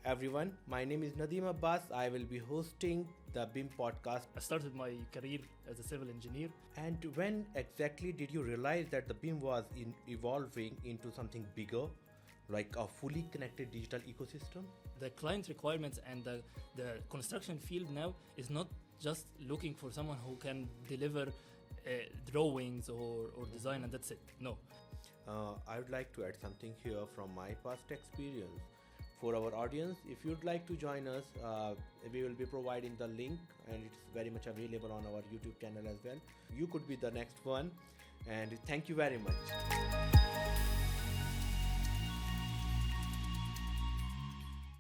everyone. My name is Nadim Abbas. I will be hosting the BIM podcast. I started my career as a civil engineer. And when exactly did you realize that the BIM was evolving into something bigger, like a fully connected digital ecosystem? The client requirements and the construction field now is not just looking for someone who can deliver drawings or design and that's it. No. I would like to add something here from my past experience. For our audience, if you'd like to join us, we will be providing the link and it's very much available on our YouTube channel as well. You could be the next one, and thank you very much.